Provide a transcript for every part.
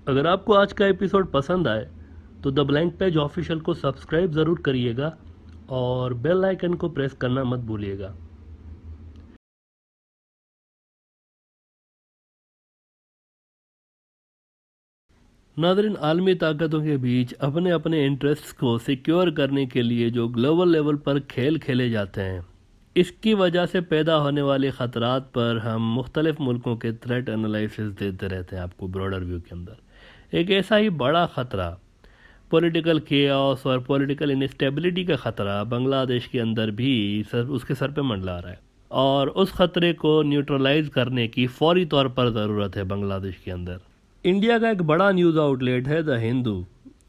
अगर आपको आज का एपिसोड पसंद आए तो द ब्लैंक पेज ऑफिशियल को सब्सक्राइब ज़रूर करिएगा और बेल आइकन को प्रेस करना मत भूलिएगा। नादरीन, आलमी ताकतों के बीच अपने अपने इंटरेस्ट्स को सिक्योर करने के लिए जो ग्लोबल लेवल पर खेल खेले जाते हैं, इसकी वजह से पैदा होने वाले ख़तरात पर हम मुख्तलिफ मुल्कों के थ्रेट एनालिसिस देते रहते हैं आपको ब्रॉडर व्यू के अंदर। एक ऐसा ही बड़ा ख़तरा, पॉलिटिकल केओस और पॉलिटिकल इनस्टेबिलिटी का ख़तरा बांग्लादेश के अंदर भी उसके सर पे मंडला रहा है, और उस ख़तरे को न्यूट्रलाइज करने की फौरी तौर पर ज़रूरत है बांग्लादेश के अंदर। इंडिया का एक बड़ा न्यूज़ आउटलेट है द हिंदू।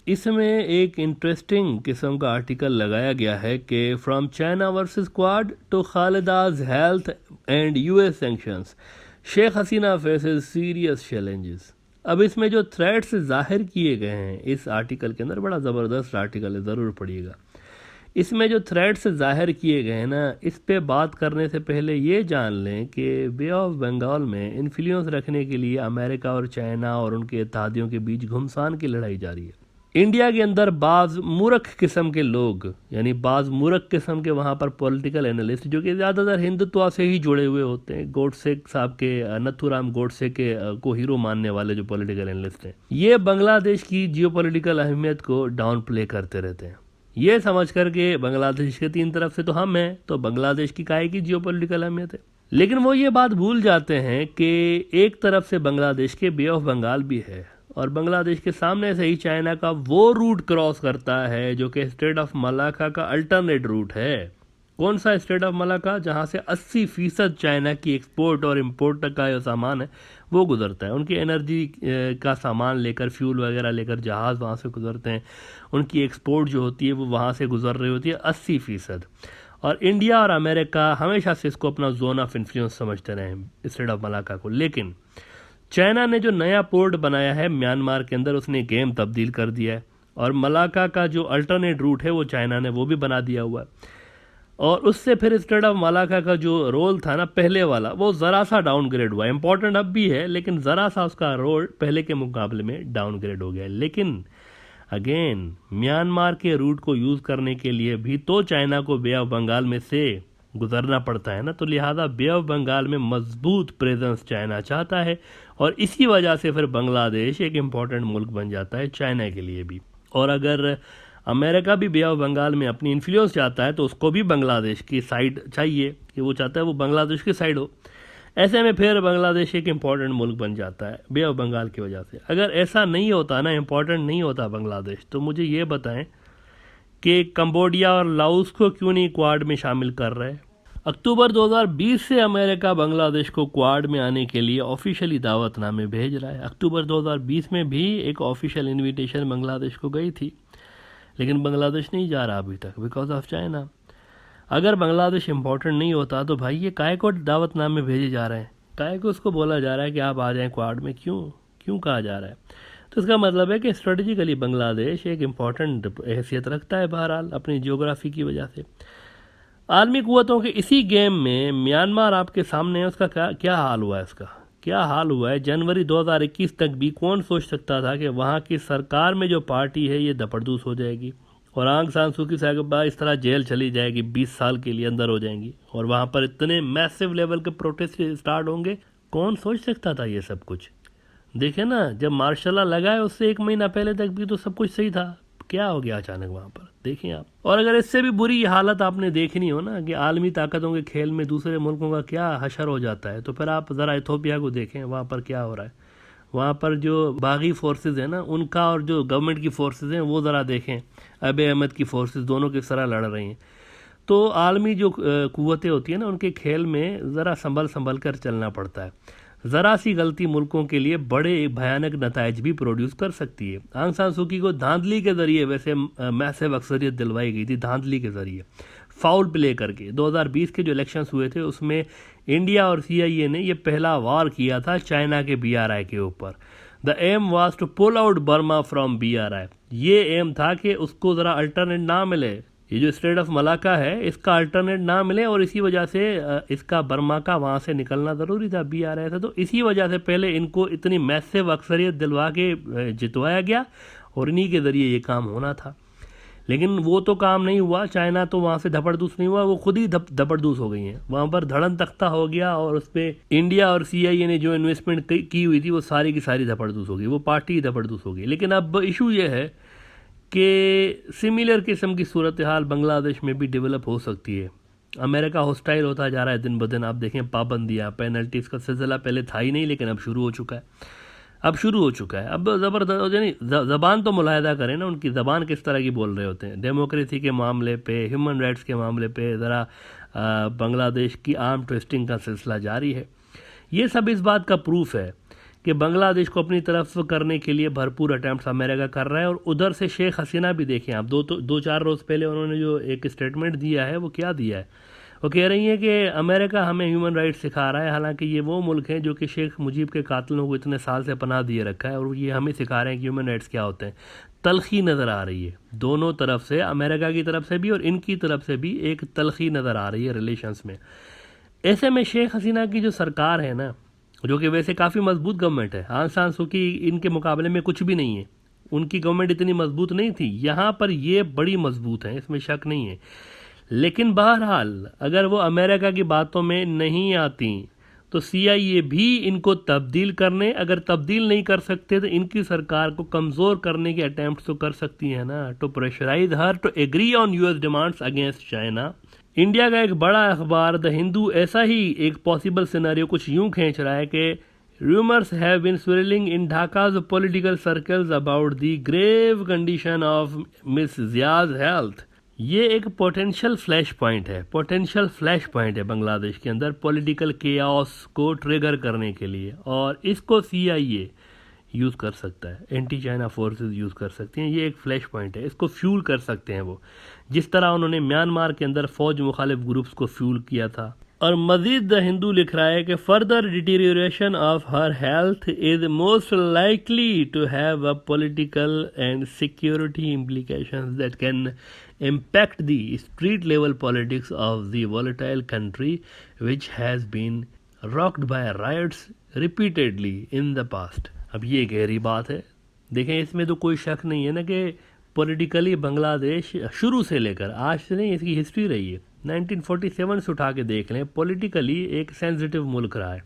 इसमें एक इंटरेस्टिंग किस्म का आर्टिकल लगाया गया है कि from China versus Quad to Khaleda's health and US sanctions, Sheikh Hasina faces serious challenges. अब इसमें जो थ्रेट्स जाहिर किए गए हैं इस आर्टिकल के अंदर, बड़ा ज़बरदस्त आर्टिकल है, ज़रूर पढ़िएगा। इसमें जो थ्रेट्स जाहिर किए गए हैं ना, इस पे बात करने से पहले ये जान लें कि बे ऑफ बंगाल में इन्फ्लुएंस रखने के लिए अमेरिका और चाइना और उनके इत्तेहादियों के बीच घुमसान की लड़ाई जारी है। इंडिया के अंदर बाज़ मूर्ख किस्म के लोग, यानी बाज़ मूर्ख किस्म के वहाँ पर पॉलिटिकल एनालिस्ट, जो कि ज़्यादातर हिंदुत्व से ही जुड़े हुए होते हैं, गोडसे साहब के, नथुराम गोडसे के को हीरो मानने वाले जो पॉलिटिकल एनालिस्ट हैं, ये बांग्लादेश की जियोपॉलिटिकल अहमियत को डाउन प्ले करते रहते हैं। ये समझ करके बांग्लादेश के तीन तरफ से तो हम हैं, तो बांग्लादेश की काहे की जियोपॉलिटिकल अहमियत है। लेकिन वो ये बात भूल जाते हैं कि एक तरफ से बांग्लादेश के बे ऑफ बंगाल भी है, और बांग्लादेश के सामने से ही चाइना का वो रूट क्रॉस करता है जो कि स्ट्रेट ऑफ मलाक्का का अल्टरनेट रूट है। कौन सा स्ट्रेट ऑफ मलाक्का? जहाँ से 80% चाइना की एक्सपोर्ट और इम्पोर्ट तक का जो सामान है वो गुजरता है। उनकी एनर्जी का सामान लेकर, फ्यूल वगैरह लेकर जहाज़ वहाँ से गुजरते हैं। उनकी एक्सपोर्ट जो होती है वो वहाँ से गुजर रही होती है 80%। और इंडिया और अमेरिका हमेशा से इसको अपना जोन ऑफ इन्फ्लुएंस समझते रहे हैं, स्ट्रेट ऑफ मलाक्का को। लेकिन चाइना ने जो नया पोर्ट बनाया है म्यांमार के अंदर, उसने गेम तब्दील कर दिया है, और मलाक्का का जो अल्टरनेट रूट है वो चाइना ने वो भी बना दिया हुआ है। और उससे फिर स्ट्रेट ऑफ मलाक्का का जो रोल था ना पहले वाला, वो ज़रा सा डाउनग्रेड हुआ। इंपॉर्टेंट अब भी है, लेकिन ज़रा सा उसका रोल पहले के मुकाबले में डाउनग्रेड हो गया है। लेकिन अगेन, म्यांमार के रूट को यूज़ करने के लिए भी तो चाइना को बे ऑफ बंगाल में से गुजरना पड़ता है ना, तो लिहाजा बे ऑफ बंगाल में मजबूत प्रेजेंस चाइना चाहता है, और इसी वजह से फिर बांग्लादेश एक इम्पॉर्टेंट मुल्क बन जाता है चाइना के लिए भी। और अगर अमेरिका भी बे ऑफ बंगाल में अपनी इन्फ्लुएंस चाहता है तो उसको भी बांग्लादेश की साइड चाहिए, कि वो चाहता है वो बांग्लादेश की साइड हो। ऐसे में फिर बांग्लादेश एक इम्पॉर्टेंट मुल्क बन जाता है बे ऑफ बंगाल की वजह से। अगर ऐसा नहीं होता ना, इम्पॉर्टेंट नहीं होता बांग्लादेश, तो मुझे ये बताएं कि कंबोडिया और लाओस को क्यों नहीं क्वाड में शामिल कर रहे हैं। अक्टूबर 2020 से अमेरिका बांग्लादेश को क्वाड में आने के लिए ऑफिशियली दावतनामे भेज रहा है। अक्टूबर 2020 में भी एक ऑफिशियल इनविटेशन बांग्लादेश को गई थी, लेकिन बांग्लादेश नहीं जा रहा अभी तक, बिकॉज ऑफ चाइना। अगर बांग्लादेश इंपॉर्टेंट नहीं होता तो भाई ये काय को दावतनामे भेजे जा रहे हैं, काय को उसको बोला जा रहा है कि आप आ जाएं क्वाड में, क्यों क्यों कहा जा रहा है? तो इसका मतलब है कि स्ट्रेटेजिकली बांग्लादेश एक इम्पॉर्टेंट हैसियत रखता है, बहरहाल अपनी जियोग्राफी की वजह से। आलमी कुव्वतों के इसी गेम में म्यांमार आपके सामने है, उसका क्या क्या हाल हुआ है? इसका क्या हाल हुआ है? जनवरी 2021 तक भी कौन सोच सकता था कि वहाँ की सरकार में जो पार्टी है ये दपड़दूस हो जाएगी, और आंग सान सू की साहिबा इस तरह जेल चली जाएगी, 20 साल के लिए अंदर हो जाएंगी, और वहाँ पर इतने मैसिव लेवल के प्रोटेस्ट स्टार्ट होंगे। कौन सोच सकता था ये सब कुछ? देखे ना, जब मार्शल लॉ लगा है उससे 1 महीना पहले तक भी तो सब कुछ सही था, क्या हो गया अचानक वहाँ पर? देखें आप। और अगर इससे भी बुरी हालत आपने देखनी हो ना कि आलमी ताकतों के खेल में दूसरे मुल्कों का क्या हशर हो जाता है, तो फिर आप ज़रा इथोपिया को देखें, वहाँ पर क्या हो रहा है। वहाँ पर जो बागी फोर्सेस हैं ना उनका, और जो गवर्नमेंट की फोर्सेस हैं वो ज़रा देखें, अबे अहमद की फोर्सेस दोनों किस तरह लड़ रही हैं। तो आलमी जो कुव्वतें होती हैं ना, उनके खेल में ज़रा संभल कर चलना पड़ता है। ज़रा सी गलती मुल्कों के लिए बड़े भयानक नताइज भी प्रोड्यूस कर सकती है। आंग सान सू की को धांधली के ज़रिए वैसे मैसिव अक्सरियत दिलवाई गई थी, धांधली के ज़रिए, फाउल प्ले करके। 2020 के जो इलेक्शंस हुए थे उसमें इंडिया और CIA ने ये पहला वार किया था चाइना के BRI के ऊपर। The aim was to pull out Burma from BRI। ये एम था कि उसको ज़रा अल्टरनेट ना मिले, ये जो स्ट्रेट ऑफ मलाका है इसका अल्टरनेट ना मिले, और इसी वजह से इसका बर्मा का वहाँ से निकलना ज़रूरी था, BRI था, तो इसी वजह से पहले इनको इतनी मैसिव अक्सरियत दिलवा के जितवाया गया और इन्हीं के ज़रिए ये काम होना था। लेकिन वो तो काम नहीं हुआ, चाइना तो वहाँ से धपड़दूस नहीं हुआ, वो खुद ही धपड़दूस हो गई हैं, वहाँ पर धड़न तख्ता हो गया और उस पर इंडिया और CIA ने जो इन्वेस्टमेंट की हुई थी वो सारी की सारी धपड़दूस हो गई, वो पार्टी ही धपड़दूस हो गई। लेकिन अब इशू ये है कि सिमिलर किस्म की सूरत हाल बांग्लादेश में भी डेवलप हो सकती है। अमेरिका हॉस्टाइल होता जा रहा है दिन ब दिन, आप देखें पाबंदियाँ, पेनल्टीज़ का सिलसिला पहले था ही नहीं, लेकिन अब शुरू हो चुका है, अब ज़बरदस्त, यानी ज़बान तो मुलाहिदा करें ना, उनकी ज़बान किस तरह की बोल रहे होते हैं। डेमोक्रेसी के मामले पे, ह्यूमन राइट्स के मामले पे ज़रा बांग्लादेश की आर्म ट्विस्टिंग का सिलसिला जारी है। ये सब इस बात का प्रूफ है कि बांग्लादेश को अपनी तरफ करने के लिए भरपूर अटैम्प्ट्स अमेरिका कर रहा है। और उधर से शेख हसीना भी देखें आप, दो चार रोज़ पहले उन्होंने जो एक स्टेटमेंट दिया है वो क्या दिया है, वो कह रही हैं कि अमेरिका हमें ह्यूमन राइट्स सिखा रहा है, हालांकि ये वो मुल्क हैं जो कि शेख मुजीब के कातलों को इतने साल से पनाह दिए रखा है, और ये हमें सिखा रहे हैं कि ह्यूमन राइट्स क्या होते हैं। तलखी नज़र आ रही है दोनों तरफ से, अमेरिका की तरफ से भी और इनकी तरफ से भी एक तलखी नज़र आ रही है रिलेशंस में। ऐसे में शेख हसीना की जो सरकार है ना, जो कि वैसे काफ़ी मजबूत गवर्नमेंट है, आंग सान सू की इनके मुकाबले में कुछ भी नहीं है, उनकी गवर्नमेंट इतनी मजबूत नहीं थी, यहाँ पर ये बड़ी मजबूत है, इसमें शक नहीं है। लेकिन बहरहाल अगर वो अमेरिका की बातों में नहीं आती तो CIA भी इनको तब्दील करने, अगर तब्दील नहीं कर सकते तो इनकी सरकार को कमज़ोर करने के अटैम्प्ट तो कर सकती है ना, to pressurise her to agree on US demands against China. India का एक बड़ा अखबार द हिंदू ऐसा ही एक पॉसिबल सिनेरियो कुछ यूं खींच रहा है कि rumors have been swirling in Dhaka's political circles about the grave condition of Miss Zia's health। ये एक पोटेंशियल फ्लैश पॉइंट है बांग्लादेश के अंदर पॉलिटिकल केओस को ट्रिगर करने के लिए, और इसको CIA यूज़ कर सकता है, एंटी चाइना फोर्सेस यूज़ कर सकती हैं। ये एक फ्लैश पॉइंट है, इसको फ्यूल कर सकते हैं वो, जिस तरह उन्होंने म्यांमार के अंदर फ़ौज मुखालिफ ग्रुप्स को फ्यूल किया था। और मज़ीद द हिंदू लिख रहा है कि further deterioration of her health is most likely to have a political and security implications that can impact the street level politics of the volatile country which has been rocked by riots repeatedly in the past। अब ये गहरी बात है, देखें इसमें तो कोई शक नहीं है ना कि पॉलिटिकली बांग्लादेश शुरू से लेकर आज से नहीं, इसकी हिस्ट्री रही है, 1947 से उठा के देख लें, पॉलिटिकली एक सेंसिटिव मुल्क रहा है।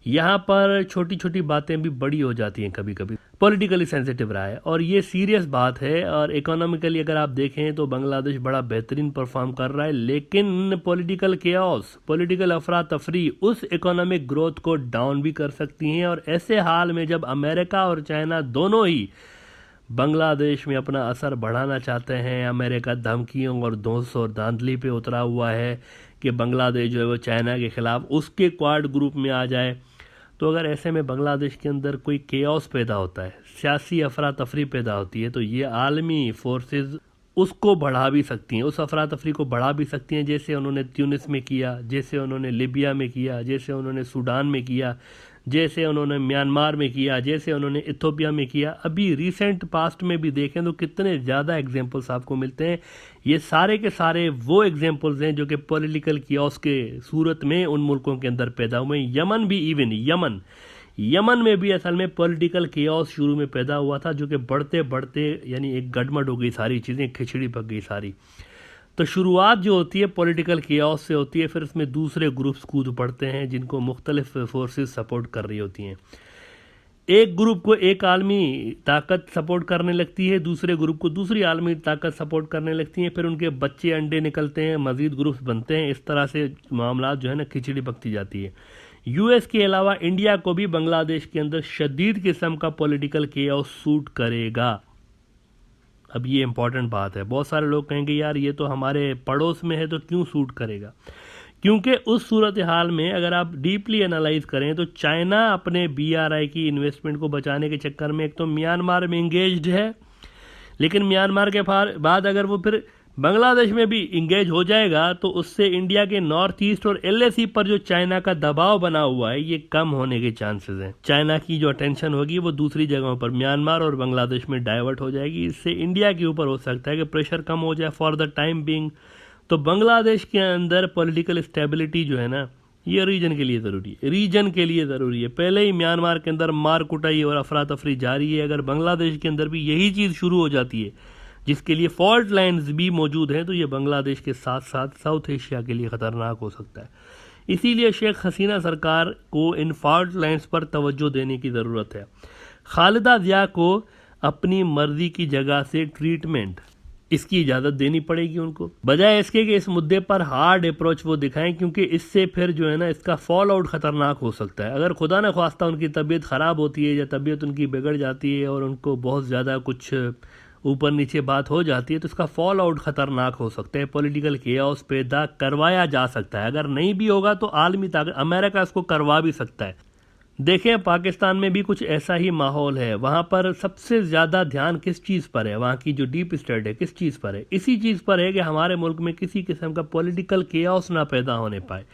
यहाँ पर छोटी छोटी बातें भी बड़ी हो जाती हैं, कभी कभी पॉलिटिकली सेंसिटिव रहा है, और ये सीरियस बात है। और इकोनॉमिकली अगर आप देखें तो बांग्लादेश बड़ा बेहतरीन परफॉर्म कर रहा है, लेकिन पॉलिटिकल केओस, पॉलिटिकल अफरा तफरी उस इकोनॉमिक ग्रोथ को डाउन भी कर सकती हैं। और ऐसे हाल में जब अमेरिका और चाइना दोनों ही बांग्लादेश में अपना असर बढ़ाना चाहते हैं, अमेरिका धमकियों और दोष और धांधली पे उतरा हुआ है कि बांग्लादेश जो है वो चाइना के ख़िलाफ़ उसके क्वाड ग्रुप में आ जाए, तो अगर ऐसे में बांग्लादेश के अंदर कोई केओस पैदा होता है, सियासी अफरा तफरी पैदा होती है, तो ये आलमी फोर्सेस उसको बढ़ा भी सकती हैं, उस अफरा तफरी को बढ़ा भी सकती हैं, जैसे उन्होंने ट्यूनिस में किया, जैसे उन्होंने लीबिया में किया, जैसे उन्होंने सूडान में किया, जैसे उन्होंने म्यांमार में किया, जैसे उन्होंने इथोपिया में किया। अभी रिसेंट पास्ट में भी देखें तो कितने ज़्यादा एग्जांपल्स आपको मिलते हैं। ये सारे के सारे वो एग्जांपल्स हैं जो कि पॉलिटिकल कियोस के सूरत में उन मुल्कों के अंदर पैदा हुए। यमन भी, इवन यमन में भी असल में पॉलिटिकल कियोस शुरू में पैदा हुआ था, जो कि बढ़ते बढ़ते यानी एक गड़मड़ हो गई, सारी चीज़ें खिचड़ी पक गई सारी। तो शुरुआत जो होती है पॉलिटिकल कियोस से होती है, फिर उसमें दूसरे ग्रुप्स कूद पड़ते हैं जिनको मुख्तलिफ फोर्सेस सपोर्ट कर रही होती हैं। एक ग्रुप को एक आलमी ताकत सपोर्ट करने लगती है, दूसरे ग्रुप को दूसरी आलमी ताकत सपोर्ट करने लगती है, फिर उनके बच्चे अंडे निकलते हैं, मज़ीद ग्रुप्स बनते हैं, इस तरह से मामला जो है ना खिचड़ी पकती जाती है। US के अलावा इंडिया को भी बांग्लादेश के अंदर शदीद किस्म का पॉलिटिकल केओस सूट करेगा। अब ये इंपॉर्टेंट बात है, बहुत सारे लोग कहेंगे यार ये तो हमारे पड़ोस में है तो क्यों सूट करेगा, क्योंकि उस सूरत हाल में अगर आप डीपली एनालाइज करें तो चाइना अपने BRI की इन्वेस्टमेंट को बचाने के चक्कर में एक तो म्यांमार में इंगेज्ड है, लेकिन म्यांमार के बाद अगर वो फिर बांग्लादेश में भी इंगेज हो जाएगा तो उससे इंडिया के नॉर्थ ईस्ट और एलएसी पर जो चाइना का दबाव बना हुआ है ये कम होने के चांसेस हैं। चाइना की जो अटेंशन होगी वो दूसरी जगहों पर म्यांमार और बांग्लादेश में डाइवर्ट हो जाएगी। इससे इंडिया के ऊपर हो सकता है कि प्रेशर कम हो जाए फॉर द टाइम बिंग। तो बांग्लादेश के अंदर पॉलिटिकल स्टेबिलिटी जो है ना ये रीजन के लिए ज़रूरी है, रीजन के लिए ज़रूरी है। पहले ही म्यांमार के अंदर मार कुटाई और अफरा तफरी जारी है, अगर बांग्लादेश के अंदर भी यही चीज़ शुरू हो जाती है जिसके लिए फॉल्ट लाइन्स भी मौजूद हैं तो ये बांग्लादेश के साथ साथ साउथ एशिया के लिए ख़तरनाक हो सकता है। इसीलिए शेख हसीना सरकार को इन फॉल्ट लाइन्स पर तवज्जो देने की ज़रूरत है। खालिदा ज़िया को अपनी मर्जी की जगह से ट्रीटमेंट इसकी इजाज़त देनी पड़ेगी उनको, बजाय इसके कि इस मुद्दे पर हार्ड अप्रोच वो दिखाएं, क्योंकि इससे फिर जो है ना इसका फॉल आउट ख़तरनाक हो सकता है। अगर खुदा न ख्वास्ता उनकी तबीयत ख़राब होती है या तबीयत उनकी बिगड़ जाती है और उनको बहुत ज़्यादा कुछ ऊपर नीचे बात हो जाती है तो इसका फॉल आउट ख़तरनाक हो सकता है, पॉलिटिकल केओस पैदा करवाया जा सकता है। अगर नहीं भी होगा तो आलमी ताकत अमेरिका इसको करवा भी सकता है। देखें पाकिस्तान में भी कुछ ऐसा ही माहौल है, वहाँ पर सबसे ज़्यादा ध्यान किस चीज़ पर है, वहाँ की जो डीप स्टेट है किस चीज़ पर है, इसी चीज़ पर है कि हमारे मुल्क में किसी किस्म का पॉलिटिकल केओस ना पैदा होने पाए।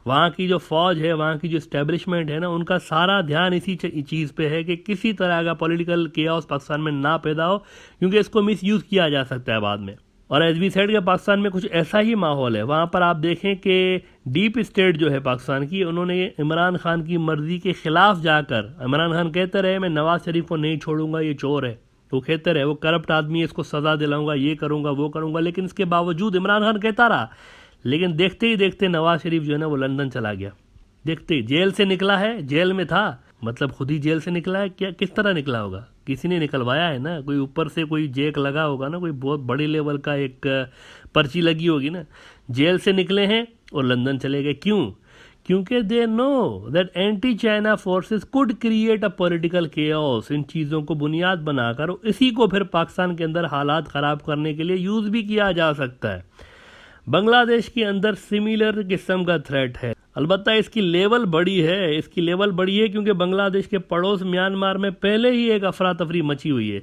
वहाँ की जो फ़ौज है, वहाँ की जो इस्टेब्लिशमेंट है ना, उनका सारा ध्यान इसी चीज़ पे है कि किसी तरह का पॉलिटिकल केओस पाकिस्तान में ना पैदा हो, क्योंकि इसको मिसयूज़ किया जा सकता है बाद में। और एज वी सेड के पाकिस्तान में कुछ ऐसा ही माहौल है। वहाँ पर आप देखें कि डीप स्टेट जो है पाकिस्तान की, उन्होंने इमरान खान की मर्ज़ी के ख़िलाफ़ जाकर, इमरान खान कहते रहे मैं नवाज़ शरीफ को नहीं छोड़ूंगा, ये चोर है, वो कहते रहे वो करप्ट आदमी है, इसको सज़ा दिलाऊंगा, ये करूँगा वो करूँगा, लेकिन इसके बावजूद इमरान खान कहता रहा। लेकिन देखते ही देखते नवाज शरीफ जो है ना वो लंदन चला गया। देखते ही जेल से निकला है, जेल में था, मतलब खुद ही जेल से निकला है, क्या किस तरह निकला होगा, किसी ने निकलवाया है ना, कोई ऊपर से कोई जेक लगा होगा ना, कोई बहुत बड़ी लेवल का एक पर्ची लगी होगी ना। जेल से निकले हैं और लंदन चले गए। क्यों? क्योंकि they know that anti China forces could create a political chaos. इन चीज़ों को बुनियाद बनाकर इसी को फिर पाकिस्तान के अंदर हालात ख़राब करने के लिए यूज़ भी किया जा सकता है। बांग्लादेश के अंदर सिमिलर किस्म का थ्रेट है, अलबत्ता इसकी लेवल बड़ी है। इसकी लेवल बड़ी है क्योंकि बांग्लादेश के पड़ोस म्यांमार में पहले ही एक अफरा तफरी मची हुई है।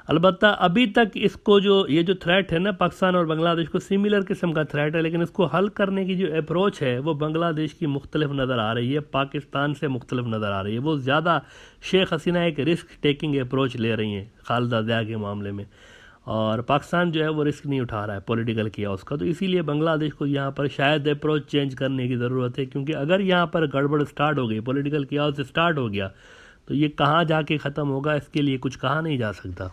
अलबत्ता अभी तक इसको ये जो थ्रेट है ना पाकिस्तान और बांग्लादेश को सिमिलर किस्म का थ्रेट है, लेकिन इसको हल करने की जो अप्रोच है वो बांग्लादेश की मुख्तलिफ नज़र आ रही है, पाकिस्तान से मुख्तलिफ नज़र आ रही है। वो ज़्यादा शेख हसीना एक रिस्क टेकिंग अप्रोच ले रही हैं खालिदा ज़िया के मामले में, और पाकिस्तान जो है वो रिस्क नहीं उठा रहा है पॉलिटिकल कियास का। तो इसीलिए बांग्लादेश को यहाँ पर शायद अप्रोच चेंज करने की ज़रूरत है, क्योंकि अगर यहाँ पर गड़बड़ स्टार्ट हो गई, पॉलिटिकल कियास स्टार्ट हो गया, तो ये कहाँ जाके ख़त्म होगा इसके लिए कुछ कहा नहीं जा सकता।